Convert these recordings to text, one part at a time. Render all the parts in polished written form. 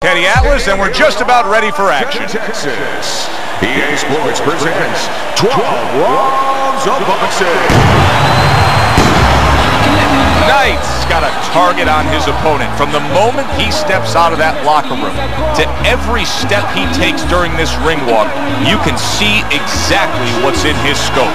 Teddy Atlas, and we're just about ready for action. Texas. EA Sports presents 12 rounds of boxing. Knight's got a target on his opponent. From the moment he steps out of that locker room to every step he takes during this ring walk, you can see exactly what's in his scope.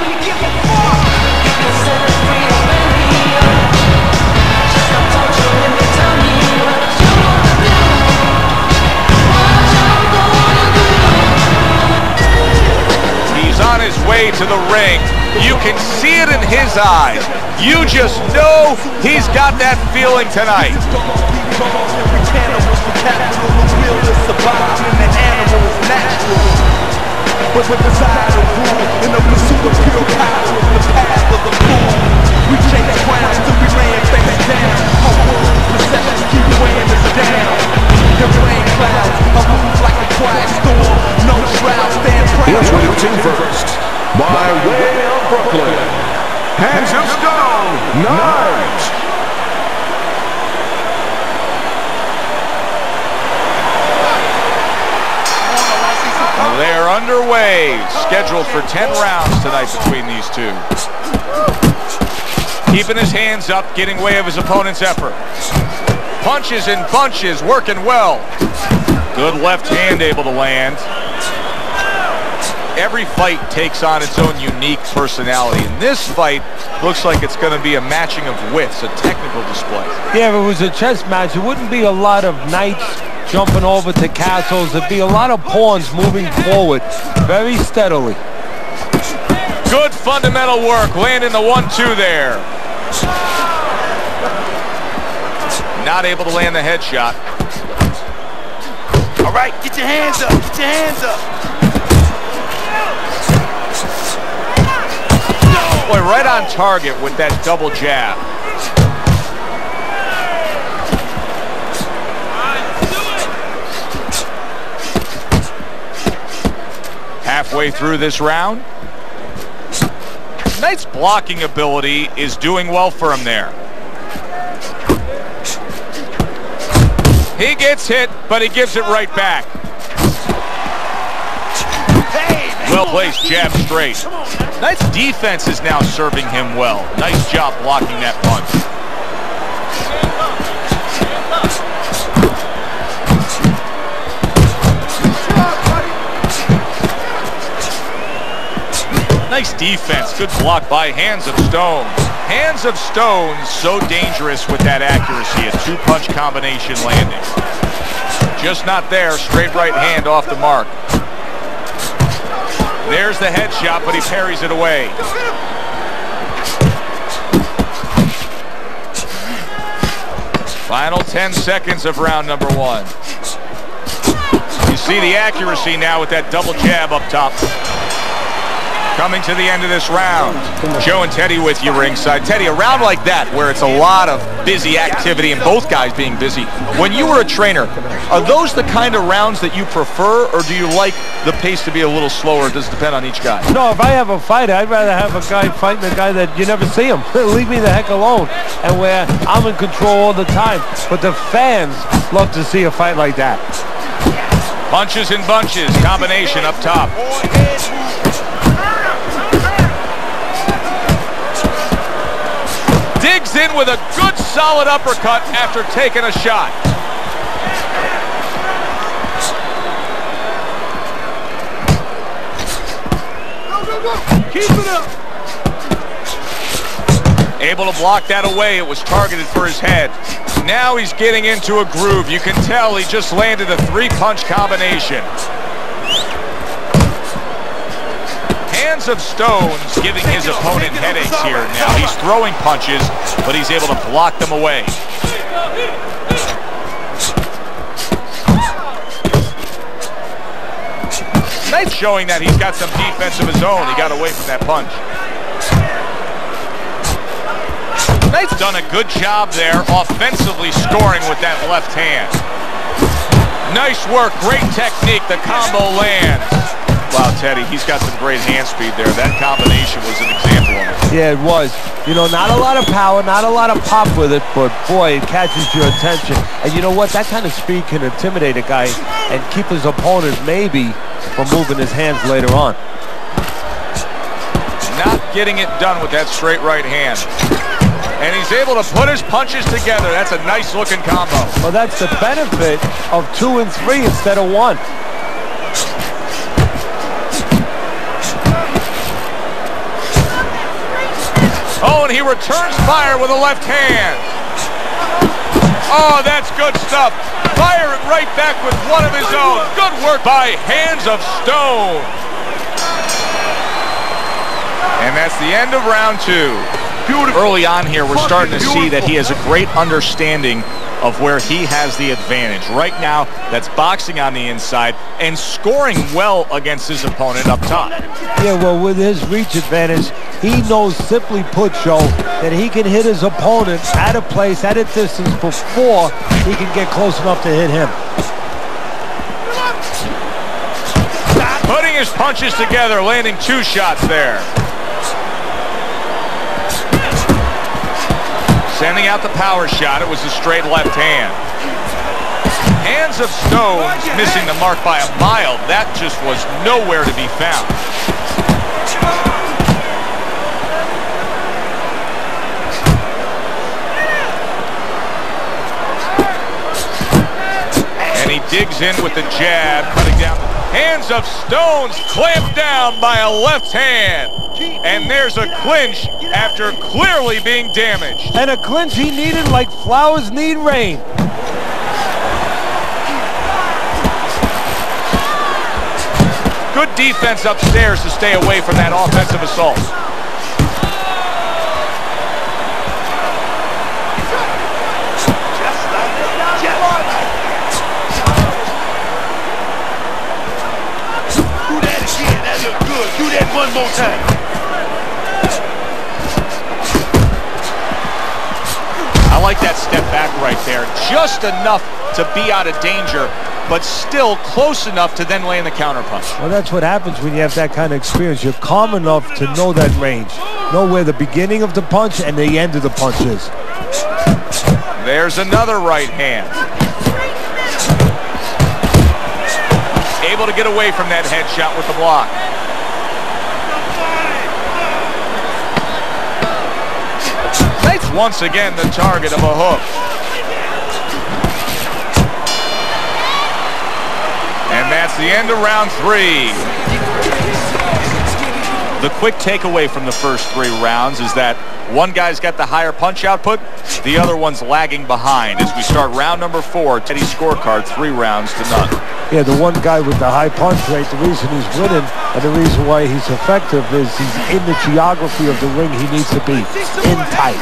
He's on his way to the ring. You can see it in his eyes. You just know he's got that feeling tonight. Introducing first, by way of Brooklyn, hands of stone, Knight. They're underway, scheduled for 10 rounds tonight between these two. Keeping his hands up, getting way of his opponent's effort. Punches and bunches, working well. Good left hand able to land. Every fight takes on its own unique personality. And this fight looks like it's going to be a matching of wits, a technical display. Yeah, if it was a chess match, it wouldn't be a lot of knights jumping over to castles. It'd be a lot of pawns moving forward very steadily. Good fundamental work, landing the 1-2 there. Not able to land the headshot. All right, get your hands up, get your hands up. Boy, right on target with that double jab. Halfway through this round. Knight's blocking ability is doing well for him there. He gets hit, but he gives it right back. Well placed jab straight. Knight's defense is now serving him well. Nice job blocking that punch. Nice defense. Good block by Hands of Stone. Hands of Stone so dangerous with that accuracy. A two-punch combination landing. Just not there. Straight right hand off the mark. There's the headshot, but he parries it away. Final 10 seconds of round number 1. You see the accuracy now with that double jab up top. Coming to the end of this round. Joe and Teddy with you ringside. Teddy, a round like that where it's a lot of busy activity and both guys being busy. When you were a trainer, are those the kind of rounds that you prefer, or do you like the pace to be a little slower? Does it depend on each guy? No, if I have a fighter, I'd rather have a guy fighting a guy that you never see him. Leave me the heck alone. And where I'm in control all the time. But the fans love to see a fight like that. Punches and bunches, combination up top. Digs in with a good solid uppercut after taking a shot. Keep it up. Able to block that away. It was targeted for his head. Now he's getting into a groove. You can tell he just landed a three-punch combination. Hands of Stone's giving his opponent headaches here now. He's throwing punches, but he's able to block them away. Knight's showing that he's got some defense of his own. He got away from that punch. Knight's done a good job there, offensively scoring with that left hand. Nice work, great technique, the combo lands. Wow, Teddy, he's got some great hand speed there. That combination was an example of it. Yeah, it was. You know, not a lot of power, not a lot of pop with it, but boy, it catches your attention. And you know what? That kind of speed can intimidate a guy and keep his opponent maybe from moving his hands later on. Not getting it done with that straight right hand. And he's able to put his punches together. That's a nice-looking combo. Well, that's the benefit of 2 and 3 instead of 1. Oh, and he returns fire with a left hand. Oh, that's good stuff. Fire it right back with one of his own. Good work by Hands of Stone. And that's the end of round 2. Beautiful. Early on here, we're starting to see that he has a great understanding of where he has the advantage. Right now, that's boxing on the inside and scoring well against his opponent up top. Yeah, well, with his reach advantage, he knows, simply put, Joe, that he can hit his opponent at a place, at a distance before he can get close enough to hit him. Putting his punches together, landing 2 shots there. Sending out the power shot. It was a straight left hand. Hands of Stone missing the mark by a mile. That just was nowhere to be found. And he digs in with the jab, cutting down. Hands of Stone's clamped down by a left hand. And there's a clinch after clearly being damaged. And a clinch he needed like flowers need rain. Good defense upstairs to stay away from that offensive assault. Do that again. That looked good. Do that one more time. I like that step back right there. Just enough to be out of danger, but still close enough to then land the counterpunch. Well, that's what happens when you have that kind of experience. You're calm enough to know that range. Know where the beginning of the punch and the end of the punch is. There's another right hand. Able to get away from that headshot with the block. Once again, the target of a hook. And that's the end of round 3. The quick takeaway from the first 3 rounds is that one guy's got the higher punch output, the other one's lagging behind. As we start round number 4, Teddy's scorecard, 3 rounds to none. Yeah, the one guy with the high punch rate, the reason he's winning and the reason why he's effective is he's in the geography of the ring he needs to be, in tight.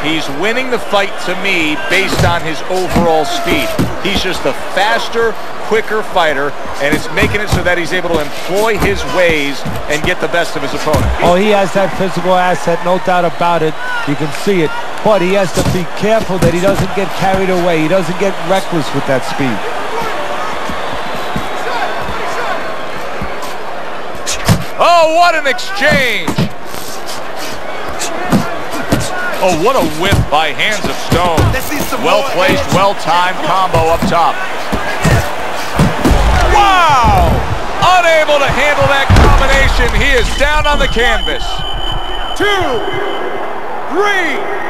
He's winning the fight, to me, based on his overall speed. He's just a faster, quicker fighter, and it's making it so that he's able to employ his ways and get the best of his opponent. Oh, he has that physical asset, no doubt about it. You can see it. But he has to be careful that he doesn't get carried away. He doesn't get reckless with that speed. Oh, what an exchange! Oh, what a whip by Hands of Stone. Well-placed, well-timed combo up top. Wow! Unable to handle that combination. He is down on the canvas. 2, 3.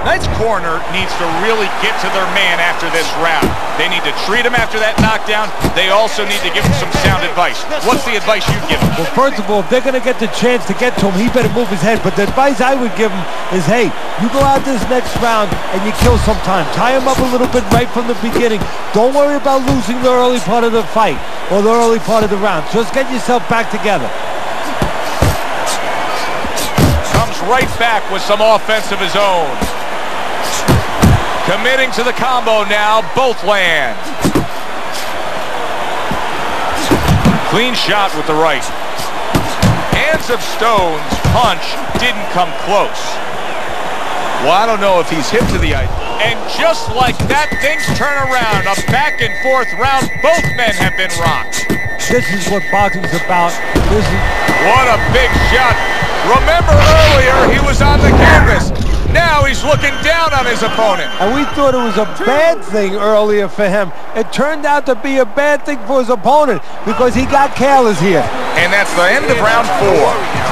Knight's corner needs to really get to their man after this round. They need to treat him after that knockdown. They also need to give him some sound advice. What's the advice you'd give him? Well, first of all, if they're going to get the chance to get to him, he better move his head. But the advice I would give him is, hey, you go out this next round and you kill some time. Tie him up a little bit right from the beginning. Don't worry about losing the early part of the fight or the early part of the round. Just get yourself back together. Comes right back with some offense of his own. Committing to the combo now, both land. Clean shot with the right. Hands of Stone's punch didn't come close. Well, I don't know if he's hip to the idea. And just like that, things turn around. A back-and-forth round. Both men have been rocked. This is what boxing's about. What a big shot. Remember earlier, he was on the canvas. Now he's looking down on his opponent. And we thought it was a bad thing earlier for him. It turned out to be a bad thing for his opponent because he got careless here. And that's the end of round 4.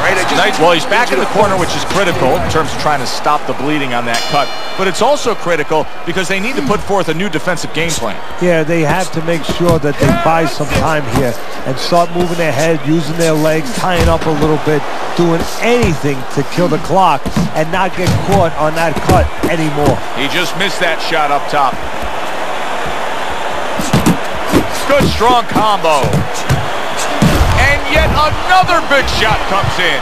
Well, he's back in the corner, which is critical in terms of trying to stop the bleeding on that cut. But it's also critical because they need to put forth a new defensive game plan. Yeah, they have to make sure that they buy some time here and start moving their head, using their legs, tying up a little bit, doing anything to kill the clock and not get caught on that cut anymore. He just missed that shot up top. Good strong combo. And yet another big shot comes in.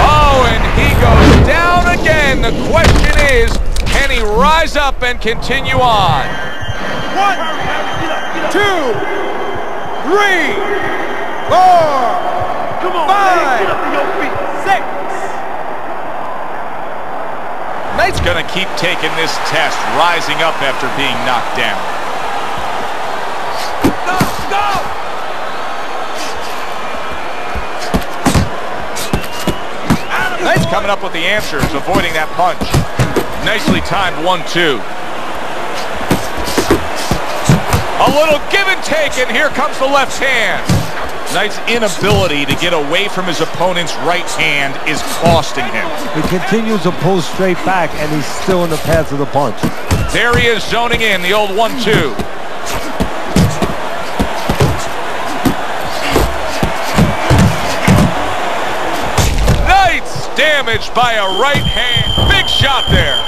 Oh, and he goes down again. The question is, can he rise up and continue on? 1, 2, 3, 4, come on, 5, get up to your feet. 6. Knight's gonna keep taking this test, rising up after being knocked down. Knight's coming up with the answers, avoiding that punch. Nicely timed 1-2. A little give and take, and here comes the left hand. Knight's inability to get away from his opponent's right hand is costing him. He continues to pull straight back, and he's still in the path of the punch. There he is, zoning in, the old 1-2. Knight's damaged by a right hand. Big shot there.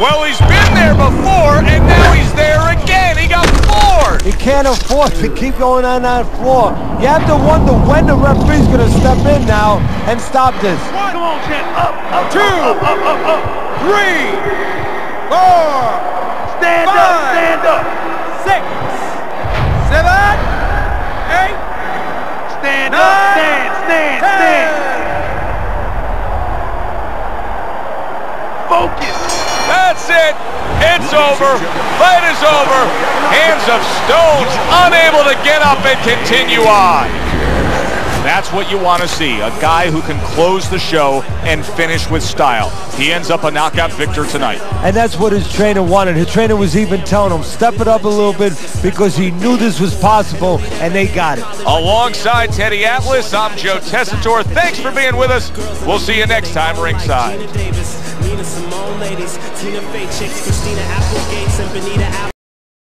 Well, he's been there before, and now he's there again. He got floored. He can't afford to keep going on that floor. You have to wonder when the referee's going to step in now and stop this. 1, come on, Chen, up, 2, up, 3, 4, stand 5, up, stand up, 6, 7, 8, stand 9, up, stand. Focus. That's it. It's over. Fight is over. Hands of Stones unable to get up and continue on. That's what you want to see. A guy who can close the show and finish with style. He ends up a knockout victor tonight. And that's what his trainer wanted. His trainer was even telling him, step it up a little bit because he knew this was possible, and they got it. Alongside Teddy Atlas, I'm Joe Tessitore. Thanks for being with us. We'll see you next time ringside.